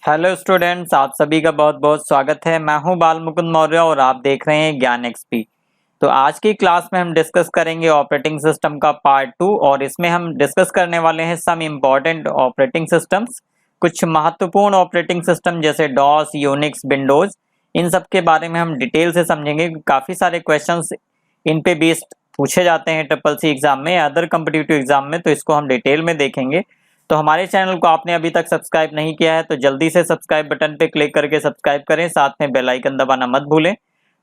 Hello students, आप सभी का बहुत बहुत स्वागत है। मैं हूं बाल मुकुंद मौर्य और आप देख रहे हैं ज्ञान एक्सपी। तो आज की क्लास में हम डिस्कस करेंगे ऑपरेटिंग सिस्टम का पार्ट 2 और इसमें हम डिस्कस करने वाले हैं सम इम्पॉर्टेंट ऑपरेटिंग सिस्टम्स। कुछ महत्वपूर्ण ऑपरेटिंग सिस्टम जैसे डॉस, यूनिक्स, विंडोज, इन सब के बारे में हम डिटेल से समझेंगे। काफ़ी सारे क्वेश्चंस इन पे बेस्ड पूछे जाते हैं ट्रिपल सी एग्जाम में या अदर कम्पिटिटिव एग्जाम में, तो इसको हम डिटेल में देखेंगे। तो हमारे चैनल को आपने अभी तक सब्सक्राइब नहीं किया है तो जल्दी से सब्सक्राइब बटन पे क्लिक करके सब्सक्राइब करें, साथ में बेल आइकन दबाना मत भूलें।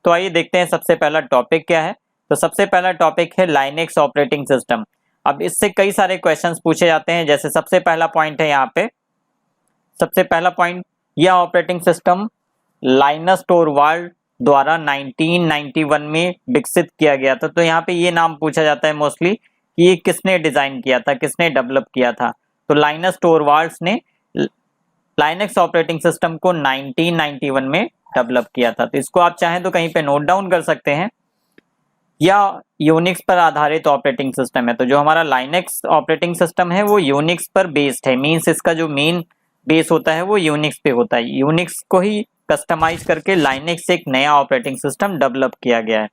तो आइए देखते हैं सबसे पहला टॉपिक क्या है। तो सबसे पहला टॉपिक है लाइनेक्स ऑपरेटिंग सिस्टम। अब इससे कई सारे क्वेश्चंस पूछे जाते हैं। जैसे सबसे पहला पॉइंट है यहाँ पे, सबसे पहला पॉइंट, यह ऑपरेटिंग सिस्टम लाइनस टोरवाल्ड द्वारा 1991 में विकसित किया गया था। तो यहाँ पे ये नाम पूछा जाता है मोस्टली कि ये किसने डिजाइन किया था, किसने डेवलप किया था। तो लाइनस टोरवाल्ड्स ने लाइनेक्स ऑपरेटिंग सिस्टम को 1991 में डेवलप किया था। तो इसको आप चाहें तो कहीं पे नोट डाउन कर सकते हैं। या यूनिक्स पर आधारित ऑपरेटिंग सिस्टम है। तो जो हमारा लाइनेक्स ऑपरेटिंग सिस्टम है वो यूनिक्स पर बेस्ड है, मींस इसका जो मेन बेस होता है वो यूनिक्स पे होता है। यूनिक्स को ही कस्टमाइज करके लाइनेक्स से एक नया ऑपरेटिंग सिस्टम डेवलप किया गया है।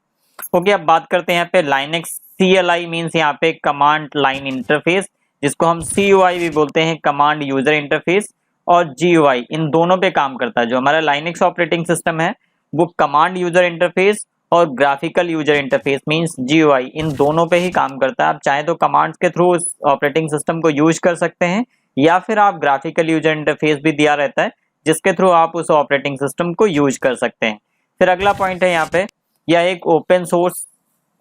ओके, अब बात करते हैं यहाँ पे लाइनेक्स CLI मींस यहाँ पे कमांड लाइन इंटरफेस, जिसको हम CUI भी बोलते हैं, कमांड यूजर इंटरफेस, और GUI इन दोनों पे काम करता है। जो हमारा लाइनेक्स ऑपरेटिंग सिस्टम है वो कमांड यूजर इंटरफेस और graphical user interface means GUI इन दोनों पे ही काम करता है। आप चाहें तो कमांड्स के थ्रू उस ऑपरेटिंग सिस्टम को यूज कर सकते हैं या फिर आप ग्राफिकल यूजर इंटरफेस भी दिया रहता है जिसके थ्रू आप उस ऑपरेटिंग सिस्टम को यूज कर सकते हैं। फिर अगला पॉइंट है यहाँ पे, यह एक ओपन सोर्स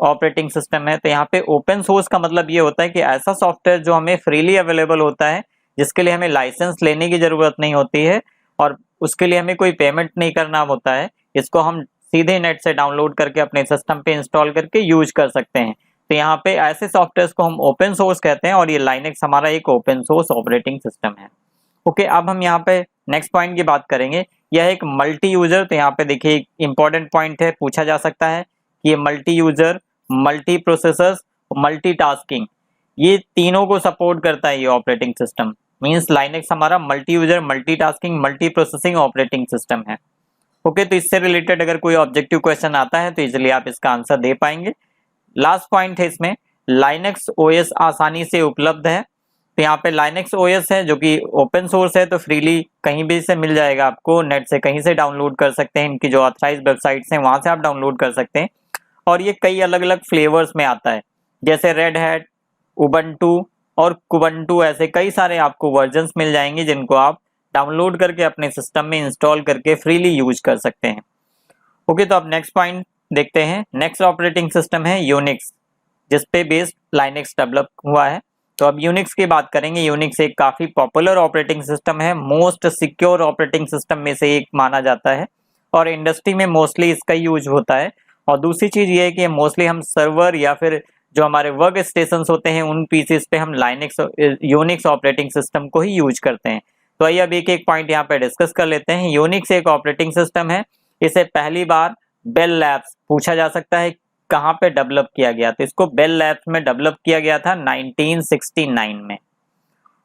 ऑपरेटिंग सिस्टम है। तो यहाँ पे ओपन सोर्स का मतलब ये होता है कि ऐसा सॉफ्टवेयर जो हमें फ्रीली अवेलेबल होता है, जिसके लिए हमें लाइसेंस लेने की जरूरत नहीं होती है और उसके लिए हमें कोई पेमेंट नहीं करना होता है। इसको हम सीधे नेट से डाउनलोड करके अपने सिस्टम पे इंस्टॉल करके यूज कर सकते हैं। तो यहाँ पे ऐसे सॉफ्टवेयर को हम ओपन सोर्स कहते हैं और ये लाइनेक्स हमारा एक ओपन सोर्स ऑपरेटिंग सिस्टम है। ओके, अब हम यहाँ पे नेक्स्ट पॉइंट की बात करेंगे। यह एक मल्टी यूजर, तो यहाँ पे देखिए एक इंपॉर्टेंट पॉइंट है, पूछा जा सकता है कि ये multi user, multi processors, multitasking, ये तीनों को सपोर्ट करता है ये ऑपरेटिंग सिस्टम। मींस लाइनेक्स हमारा multi user, multitasking, multi processing operating system है। ओके, तो इससे रिलेटेड अगर कोई ऑब्जेक्टिव क्वेश्चन आता है तो इजीली आप इसका आंसर दे पाएंगे। लास्ट पॉइंट है इसमें, लाइनेक्स OS आसानी से उपलब्ध है। तो यहाँ पे लाइनेक्स OS है जो कि ओपन सोर्स है, तो फ्रीली कहीं भी से मिल जाएगा आपको, नेट से कहीं से डाउनलोड कर सकते हैं। इनकी जो ऑथराइज्ड वेबसाइट्स हैं वहां से आप डाउनलोड कर सकते हैं। और ये कई अलग अलग फ्लेवर्स में आता है, जैसे रेड हैट, उबंटू और कुबंटू, ऐसे कई सारे आपको वर्जन्स मिल जाएंगे जिनको आप डाउनलोड करके अपने सिस्टम में इंस्टॉल करके फ्रीली यूज कर सकते हैं। ओके, तो अब नेक्स्ट पॉइंट देखते हैं। नेक्स्ट ऑपरेटिंग सिस्टम है यूनिक्स, जिसपे बेस्ड लाइनेक्स डेवलप हुआ है। तो अब यूनिक्स की बात करेंगे। यूनिक्स एक काफी पॉपुलर ऑपरेटिंग सिस्टम है, मोस्ट सिक्योर ऑपरेटिंग सिस्टम में से एक माना जाता है और इंडस्ट्री में मोस्टली इसका यूज होता है। और दूसरी चीज ये है कि मोस्टली हम सर्वर या फिर जो हमारे वर्क स्टेशन होते हैं उन पीसीस पे हम लाइनेक्स यूनिक्स ऑपरेटिंग सिस्टम को ही यूज करते हैं। तो आइए अब एक एक पॉइंट यहाँ पे डिस्कस कर लेते हैं। यूनिक्स एक ऑपरेटिंग सिस्टम है, इसे पहली बार बेल लैब्स, पूछा जा सकता है कहाँ पे डेवलप किया गया, तो इसको बेल लैब्स में डेवलप किया गया था 1969 में।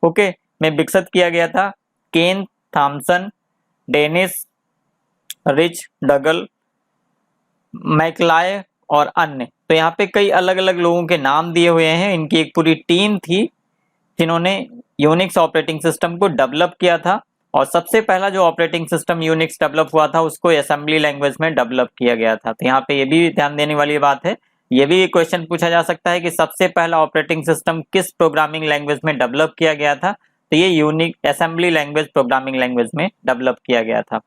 ओके, में विकसित किया गया था केन थॉमसन, डेनिस रिच डगल, मैकलाय और अन्य। तो यहाँ पे कई अलग अलग लोगों के नाम दिए हुए हैं। इनकी एक पूरी टीम थी जिन्होंने यूनिक्स ऑपरेटिंग सिस्टम को डेवलप किया था। और सबसे पहला जो ऑपरेटिंग सिस्टम यूनिक्स डेवलप हुआ था उसको असेंबली लैंग्वेज में डेवलप किया गया था। तो यहाँ पे ये भी ध्यान देने वाली बात है, ये भी क्वेश्चन पूछा जा सकता है कि सबसे पहला ऑपरेटिंग सिस्टम किस प्रोग्रामिंग लैंग्वेज में डेवलप किया गया था। तो ये unique assembly language programming language में डेवलप किया गया था।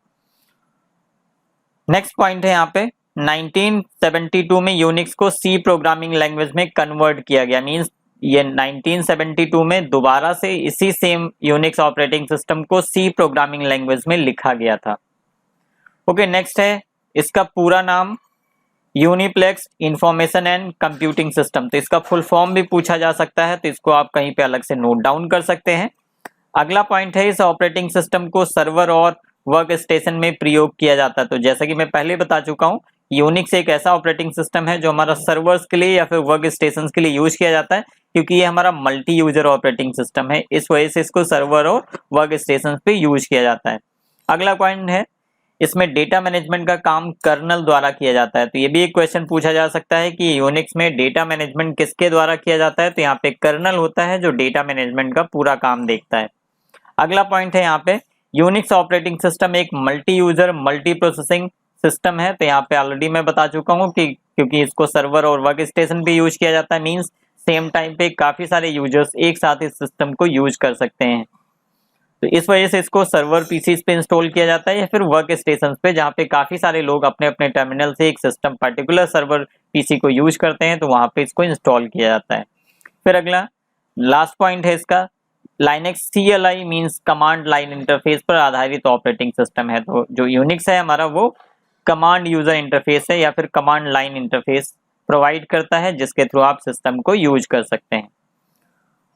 नेक्स्ट पॉइंट है यहाँ पे, 1972 में यूनिक्स को C प्रोग्रामिंग लैंग्वेज में कन्वर्ट किया गया। मींस ये 1972 में दोबारा से इसी सेम यूनिक्स ऑपरेटिंग सिस्टम को C प्रोग्रामिंग लैंग्वेज में लिखा गया था। ओके, नेक्स्ट है, इसका पूरा नाम यूनिप्लेक्स इंफॉर्मेशन एंड कंप्यूटिंग सिस्टम। तो इसका फुल फॉर्म भी पूछा जा सकता है, तो इसको आप कहीं पे अलग से नोट डाउन कर सकते हैं। अगला पॉइंट है, इस ऑपरेटिंग सिस्टम को सर्वर और वर्क स्टेशन में प्रयोग किया जाता है। तो जैसा कि मैं पहले बता चुका हूँ, यूनिक्स एक ऐसा ऑपरेटिंग सिस्टम है जो हमारा सर्वर्स के लिए या फिर वर्क स्टेशन के लिए यूज किया जाता है, क्योंकि ये हमारा मल्टी यूजर ऑपरेटिंग सिस्टम है, इस वजह से इसको सर्वर और वर्क स्टेशन पे यूज किया जाता है। अगला पॉइंट है, इसमें डेटा मैनेजमेंट का काम कर्नल द्वारा किया जाता है। तो ये भी एक क्वेश्चन पूछा जा सकता है कि यूनिक्स में डेटा मैनेजमेंट किसके द्वारा किया जाता है। तो यहाँ पे कर्नल होता है जो डेटा मैनेजमेंट का पूरा काम देखता है। अगला पॉइंट है यहाँ पे, यूनिक्स ऑपरेटिंग सिस्टम एक multi user multi processing system है। तो यहाँ पे ऑलरेडी मैं बता चुका हूँ कि क्योंकि इसको सर्वर और वर्क स्टेशन पे यूज किया जाता है, मीन्स सेम टाइम पे काफी सारे यूजर्स एक साथ इस सिस्टम को यूज कर सकते हैं। तो इस वजह से इसको सर्वर पीसीज पे इंस्टॉल किया जाता है या फिर वर्क स्टेशन पे, जहाँ पे काफी सारे लोग अपने अपने टर्मिनल से एक सिस्टम पर्टिकुलर सर्वर पीसी को यूज करते हैं, तो वहां पे इसको इंस्टॉल किया जाता है। फिर अगला लास्ट पॉइंट है इसका, Linux CLI means command line interface पर आधारित ऑपरेटिंग सिस्टम है। तो जो यूनिक्स है हमारा वो कमांड यूजर इंटरफेस है या फिर कमांड लाइन इंटरफेस प्रोवाइड करता है, जिसके थ्रू आप सिस्टम को यूज कर सकते हैं।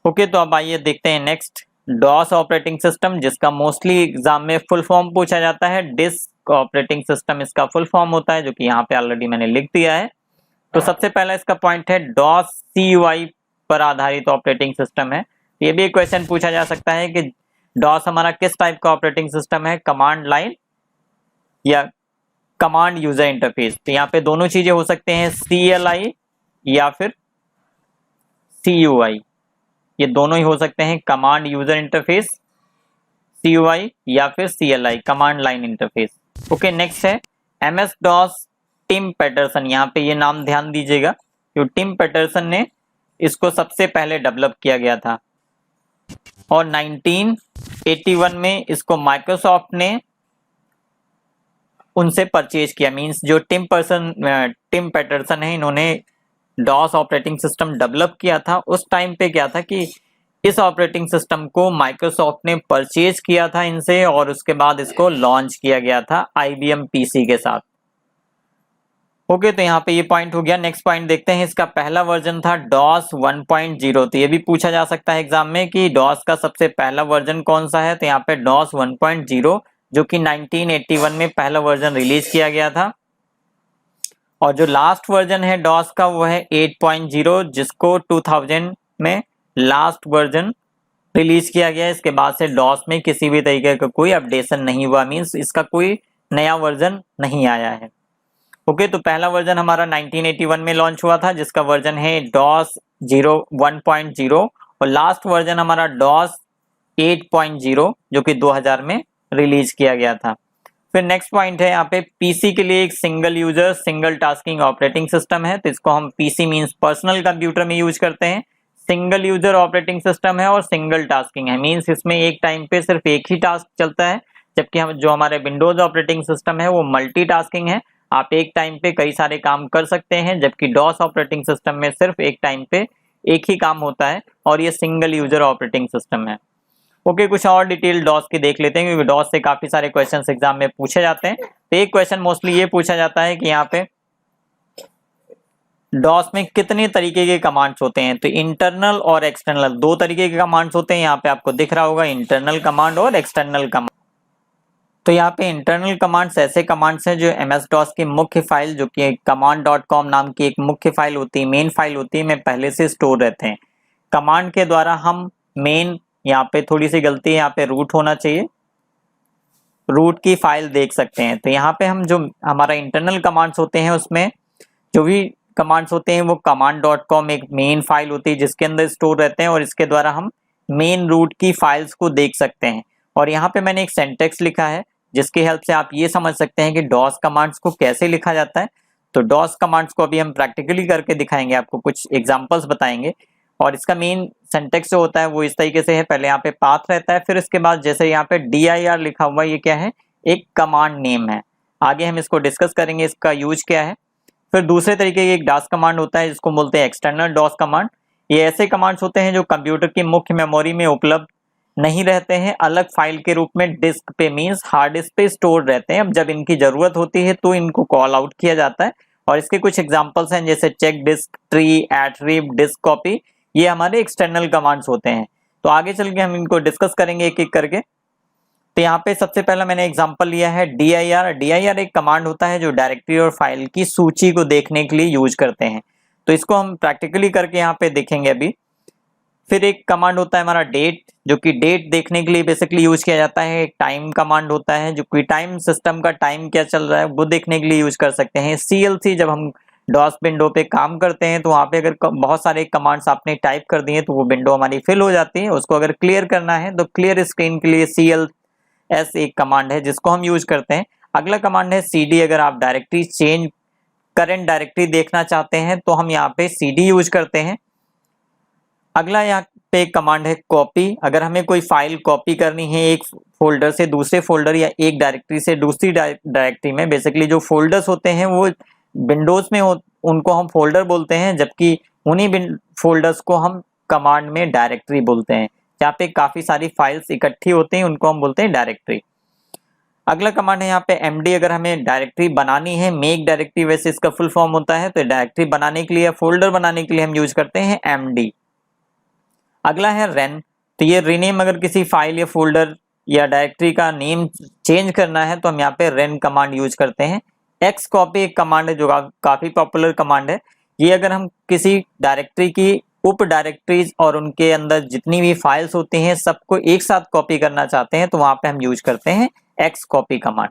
ओके, तो अब आइए देखते हैं नेक्स्ट, डॉस ऑपरेटिंग सिस्टम, जिसका मोस्टली एग्जाम में फुल फॉर्म पूछा जाता है। डिस्क ऑपरेटिंग सिस्टम इसका फुल फॉर्म होता है, जो कि यहाँ पे ऑलरेडी मैंने लिख दिया है। तो सबसे पहला इसका पॉइंट है, डॉस CUI पर आधारित ऑपरेटिंग सिस्टम है। ये भी एक क्वेश्चन पूछा जा सकता है कि डॉस हमारा किस टाइप का ऑपरेटिंग सिस्टम है, कमांड लाइन या कमांड यूजर इंटरफेस। तो यहाँ पे दोनों चीजें हो सकते हैं, CLI या फिर CUI, ये दोनों ही हो सकते हैं, कमांड यूजर इंटरफेस CUI या फिर CLI command line interface. Okay, next है MS DOS टिम पैटरसन। यहाँ पे ये नाम ध्यान दीजिएगा, जो टिम पैटरसन ने इसको सबसे पहले डेवलप किया गया था और 1981 में इसको माइक्रोसॉफ्ट ने उनसे परचेज किया। मींस जो टिम पैटरसन है, इन्होंने डॉस ऑपरेटिंग सिस्टम डेवलप किया था। उस टाइम पे क्या था कि इस ऑपरेटिंग सिस्टम को माइक्रोसॉफ्ट ने परचेज किया था इनसे और उसके बाद इसको लॉन्च किया गया था IBM PC के साथ। ओके, तो यहाँ पे ये पॉइंट हो गया। नेक्स्ट पॉइंट देखते हैं, इसका पहला वर्जन था डॉस 1.0। तो ये भी पूछा जा सकता है एग्जाम में कि डॉस का सबसे पहला वर्जन कौन सा है। तो यहाँ पे डॉस 1.0, जो कि 1981 में पहला वर्जन रिलीज किया गया था, और जो लास्ट वर्जन है डॉस का वो है 8.0, जिसको 2000 में लास्ट वर्जन रिलीज किया गया। इसके बाद से डॉस में किसी भी तरीके का कोई अपडेशन नहीं हुआ, मींस इसका कोई नया वर्जन नहीं आया है। ओके, तो पहला वर्जन हमारा 1981 में लॉन्च हुआ था, जिसका वर्जन है डॉस 1.0, और लास्ट वर्जन हमारा डॉस 8.0, जो कि 2000 में रिलीज किया गया था। फिर नेक्स्ट पॉइंट है यहाँ पे, पीसी के लिए एक single user single tasking operating system है। तो इसको हम पीसी मींस पर्सनल कंप्यूटर में यूज करते हैं। सिंगल यूजर ऑपरेटिंग सिस्टम है और सिंगल टास्किंग है, मींस इसमें एक टाइम पे सिर्फ एक ही टास्क चलता है। जबकि हम जो हमारे विंडोज ऑपरेटिंग सिस्टम है वो मल्टीटास्किंग है, आप एक टाइम पे कई सारे काम कर सकते हैं। जबकि डॉस ऑपरेटिंग सिस्टम में सिर्फ एक टाइम पे एक ही काम होता है और ये सिंगल यूजर ऑपरेटिंग सिस्टम है। ओके, कुछ और डिटेल डॉस की देख लेते हैं, क्योंकि डॉस से काफी सारे क्वेश्चंस एग्जाम में पूछे जाते हैं। तो एक क्वेश्चन मोस्टली ये पूछा जाता है कि यहाँ पे डॉस में कितने तरीके के कमांड्स होते हैं। तो इंटरनल और एक्सटर्नल दो तरीके के कमांड्स होते हैं। यहाँ पे आपको दिख रहा होगा इंटरनल कमांड और एक्सटर्नल कमांड। तो यहाँ पे इंटरनल कमांड्स ऐसे कमांड्स हैं जो MS DOS की मुख्य फाइल, जो कि command.com नाम की एक मुख्य फाइल होती है, मेन फाइल होती है, में पहले से स्टोर रहते हैं। कमांड के द्वारा हम मेन, यहाँ पे थोड़ी सी गलती है, यहाँ पे रूट होना चाहिए, रूट की फाइल देख सकते हैं। तो यहाँ पे हम जो हमारा इंटरनल कमांड्स होते हैं, उसमें जो भी कमांड्स होते हैं वो command.com एक मेन फाइल होती है जिसके अंदर स्टोर रहते हैं, और इसके द्वारा हम मेन रूट की फाइल्स को देख सकते हैं। और यहाँ पे मैंने एक सिंटैक्स लिखा है जिसकी हेल्प से आप ये समझ सकते हैं कि डॉस कमांड्स को कैसे लिखा जाता है। तो डॉस कमांड्स को अभी हम प्रैक्टिकली करके दिखाएंगे, आपको कुछ एग्जांपल्स बताएंगे। और इसका मेन सिंटैक्स जो होता है वो इस तरीके से है, पहले यहाँ पे पाथ रहता है, फिर इसके बाद जैसे यहाँ पे dir लिखा हुआ है, ये क्या है, एक कमांड नेम है। आगे हम इसको डिस्कस करेंगे इसका यूज क्या है। फिर दूसरे तरीके की एक डॉस कमांड होता है जिसको बोलते हैं एक्सटर्नल डॉस कमांड। ये ऐसे कमांड्स होते हैं जो कंप्यूटर की मुख्य मेमोरी में उपलब्ध नहीं रहते हैं, अलग फाइल के रूप में डिस्क पे मींस हार्ड डिस्क पे स्टोर रहते हैं। अब जब इनकी जरूरत होती है तो इनको कॉल आउट किया जाता है, और इसके कुछ एग्जांपल्स हैं जैसे check disk, tree, attrib, disk copy, ये हमारे एक्सटर्नल कमांड्स होते हैं। तो आगे चल के हम इनको डिस्कस करेंगे एक एक करके। तो यहाँ पे सबसे पहला मैंने एग्जांपल लिया है dir। dir एक कमांड होता है जो डायरेक्टरी और फाइल की सूची को देखने के लिए यूज करते हैं। तो इसको हम प्रैक्टिकली करके यहाँ पे देखेंगे अभी। फिर एक कमांड होता है हमारा डेट, जो कि डेट देखने के लिए बेसिकली यूज किया जाता है। एक टाइम कमांड होता है जो कि टाइम, सिस्टम का टाइम क्या चल रहा है वो देखने के लिए यूज कर सकते हैं। CLC, जब हम डॉस विंडो पे काम करते हैं तो वहाँ पे अगर बहुत सारे कमांड्स आपने टाइप कर दिए तो वो विंडो हमारी फिल हो जाती है। उसको अगर क्लियर करना है तो क्लियर स्क्रीन के लिए CLS एक कमांड है जिसको हम यूज करते हैं। अगला कमांड है CD। अगर आप डायरेक्टरी चेंज, करंट डायरेक्टरी देखना चाहते हैं तो हम यहाँ पे CD यूज करते हैं। अगला यहाँ पे एक कमांड है कॉपी। अगर हमें कोई फाइल कॉपी करनी है एक फोल्डर से दूसरे फोल्डर या एक डायरेक्टरी से दूसरी डायरेक्टरी में, बेसिकली जो फोल्डर्स होते हैं वो विंडोज में उनको हम फोल्डर बोलते हैं, जबकि उन्हीं फोल्डर्स को हम कमांड में डायरेक्टरी बोलते हैं। जहाँ पे काफी सारी फाइल्स इकट्ठी होती हैं उनको हम बोलते हैं डायरेक्टरी। अगला कमांड है यहाँ पे MD। अगर हमें डायरेक्टरी बनानी है, मेक डायरेक्टरी वैसे इसका फुल फॉर्म होता है, तो डायरेक्टरी बनाने के लिए, फोल्डर बनाने के लिए हम यूज करते हैं MD। अगला है रन। तो ये रीनेम, अगर किसी फाइल या फोल्डर या डायरेक्टरी का नेम चेंज करना है तो हम यहाँ पे रन कमांड यूज करते हैं। एक्स कॉपी एक कमांड है जो काफी पॉपुलर कमांड है। ये अगर हम किसी डायरेक्टरी की उप डायरेक्टरीज और उनके अंदर जितनी भी फाइल्स होती हैं सबको एक साथ कॉपी करना चाहते हैं तो वहां पे हम यूज करते हैं एक्स कॉपी कमांड।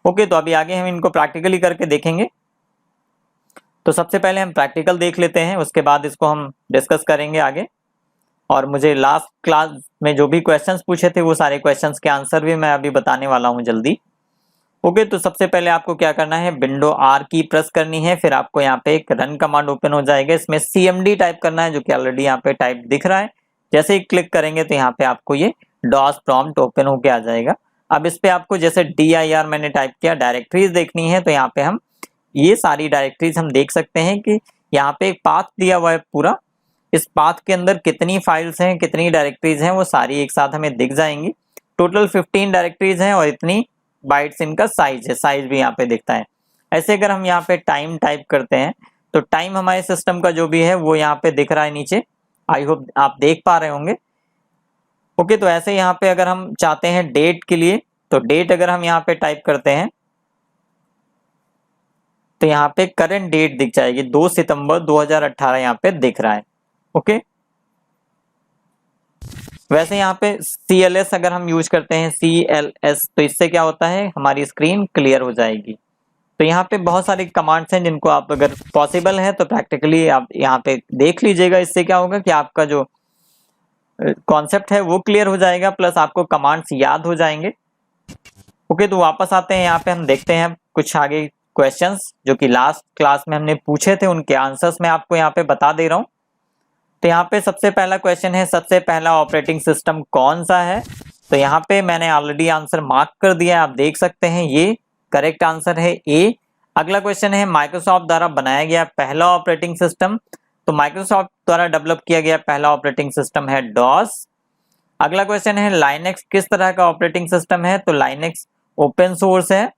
ओके, तो अभी आगे हम इनको प्रैक्टिकली करके देखेंगे। तो सबसे पहले हम प्रैक्टिकल देख लेते हैं, उसके बाद इसको हम डिस्कस करेंगे आगे। और मुझे लास्ट क्लास में जो भी क्वेश्चंस पूछे थे वो सारे क्वेश्चंस के आंसर भी मैं अभी बताने वाला हूं जल्दी। ओके, तो सबसे पहले आपको क्या करना है, विंडो R की प्रेस करनी है, फिर आपको यहाँ पे एक रन कमांड ओपन हो जाएगा। इसमें CMD टाइप करना है जो कि ऑलरेडी यहाँ पे टाइप दिख रहा है। जैसे ही क्लिक करेंगे तो यहाँ पे आपको ये डॉस प्रॉम्प्ट ओपन होके आ जाएगा। अब इस पे आपको जैसे DIR मैंने टाइप किया, डायरेक्टरीज देखनी है, तो यहाँ पे हम ये सारी डायरेक्टरीज हम देख सकते हैं कि यहाँ पे एक पाथ दिया हुआ है पूरा। इस पाथ के अंदर कितनी फाइल्स हैं, कितनी डायरेक्टरीज हैं, वो सारी एक साथ हमें दिख जाएंगी। टोटल 15 डायरेक्टरीज हैं और इतनी बाइट्स इनका साइज है, साइज भी यहाँ पे दिखता है। ऐसे अगर हम यहाँ पे टाइम टाइप करते हैं तो टाइम हमारे सिस्टम का जो भी है वो यहाँ पे दिख रहा है नीचे। आई होप आप देख पा रहे होंगे। ओके, तो ऐसे यहाँ पे अगर हम चाहते हैं डेट के लिए, तो डेट अगर हम यहाँ पे टाइप करते हैं तो यहाँ पे करंट डेट दिख जाएगी, 2 सितंबर 2018 यहाँ पे दिख रहा है। ओके, वैसे यहाँ पे CLS अगर हम यूज करते हैं CLS, तो इससे क्या होता है, हमारी स्क्रीन क्लियर हो जाएगी। तो यहाँ पे बहुत सारे कमांड्स हैं जिनको आप अगर पॉसिबल है तो प्रैक्टिकली आप यहाँ पे देख लीजिएगा। इससे क्या होगा कि आपका जो कॉन्सेप्ट है वो क्लियर हो जाएगा, प्लस आपको कमांड्स याद हो जाएंगे। ओके, तो वापस आते हैं यहाँ पे, हम देखते हैं कुछ आगे क्वेश्चंस जो कि लास्ट क्लास में हमने पूछे थे, उनके आंसर्स मैं आपको यहाँ पे बता दे रहा हूँ। तो यहाँ पे सबसे पहला क्वेश्चन है, सबसे पहला ऑपरेटिंग सिस्टम कौन सा है। तो यहाँ पे मैंने ऑलरेडी आंसर मार्क कर दिया है, आप देख सकते हैं ये करेक्ट आंसर है A। अगला क्वेश्चन है, माइक्रोसॉफ्ट द्वारा बनाया गया पहला ऑपरेटिंग सिस्टम। तो माइक्रोसॉफ्ट द्वारा डेवलप किया गया पहला ऑपरेटिंग सिस्टम है DOS। अगला क्वेश्चन है, लाइनेक्स किस तरह का ऑपरेटिंग सिस्टम है। तो लाइनेक्स ओपन सोर्स है,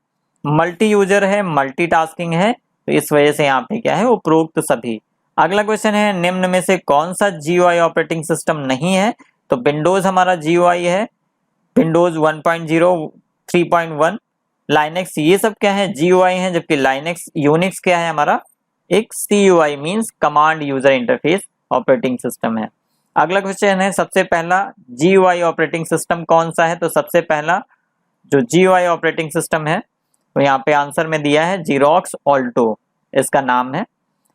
मल्टी यूजर है, मल्टीटास्किंग है, तो इस वजह से यहाँ पे क्या है, उपरोक्त सभी। अगला क्वेश्चन है, निम्न में से कौन सा GUI ऑपरेटिंग सिस्टम नहीं है। तो विंडोज हमारा GUI है, विंडोज 1.0, 3.1, लाइनेक्स, ये सब क्या है, GUI है, जबकि लाइनेक्स यूनिक्स क्या है, हमारा एक CUI means command user interface operating system है। अगला क्वेश्चन है, सबसे पहला GUI ऑपरेटिंग सिस्टम कौन सा है। तो सबसे पहला जो GUI ऑपरेटिंग सिस्टम है तो यहाँ पे आंसर में दिया है Xerox Alto, इसका नाम है।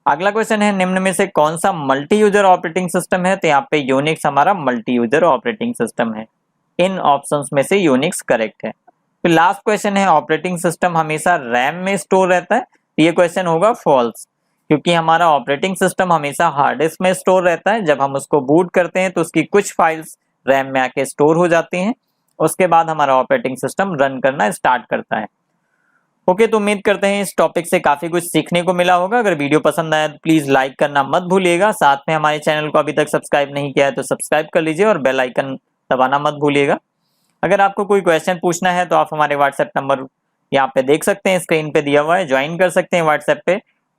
अगला क्वेश्चन है, निम्न में से कौन सा मल्टी यूजर ऑपरेटिंग सिस्टम है। तो यहाँ पे यूनिक्स हमारा मल्टी यूजर ऑपरेटिंग सिस्टम है। इन ऑप्शंस में से यूनिक्स करेक्ट है। फिर लास्ट क्वेश्चन है, ऑपरेटिंग सिस्टम हमेशा रैम में स्टोर रहता है। ये क्वेश्चन होगा फॉल्स, क्योंकि हमारा ऑपरेटिंग सिस्टम हमेशा हार्ड डिस्क में स्टोर रहता है। जब हम उसको बूट करते हैं तो उसकी कुछ फाइल्स रैम में आके स्टोर हो जाती हैं, उसके बाद हमारा ऑपरेटिंग सिस्टम रन करना स्टार्ट करता है। ओके, तो उम्मीद करते हैं इस टॉपिक से काफी कुछ सीखने को मिला होगा। अगर वीडियो पसंद आया तो प्लीज लाइक करना मत भूलिएगा। साथ में हमारे चैनल को अभी तक सब्सक्राइब नहीं किया है तो सब्सक्राइब कर लीजिए और बेल आइकन दबाना मत भूलिएगा। अगर आपको कोई क्वेश्चन पूछना है तो आप हमारे व्हाट्सएप नंबर यहाँ पे देख सकते हैं, स्क्रीन पे दिया हुआ है, ज्वाइन कर सकते हैं व्हाट्सएप पे।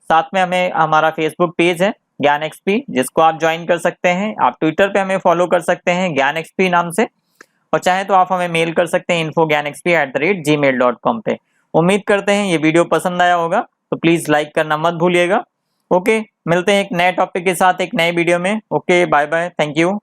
साथ में हमें हमारा फेसबुक पेज है ज्ञान XP, जिसको आप ज्वाइन कर सकते हैं। आप ट्विटर पे हमें फॉलो कर सकते हैं ज्ञान XP नाम से, और चाहे तो आप हमें मेल कर सकते हैं info@gmail.com पे। उम्मीद करते हैं ये वीडियो पसंद आया होगा, तो प्लीज लाइक करना मत भूलिएगा। ओके, मिलते हैं एक नए टॉपिक के साथ एक नए वीडियो में। Okay, bye bye, thank you.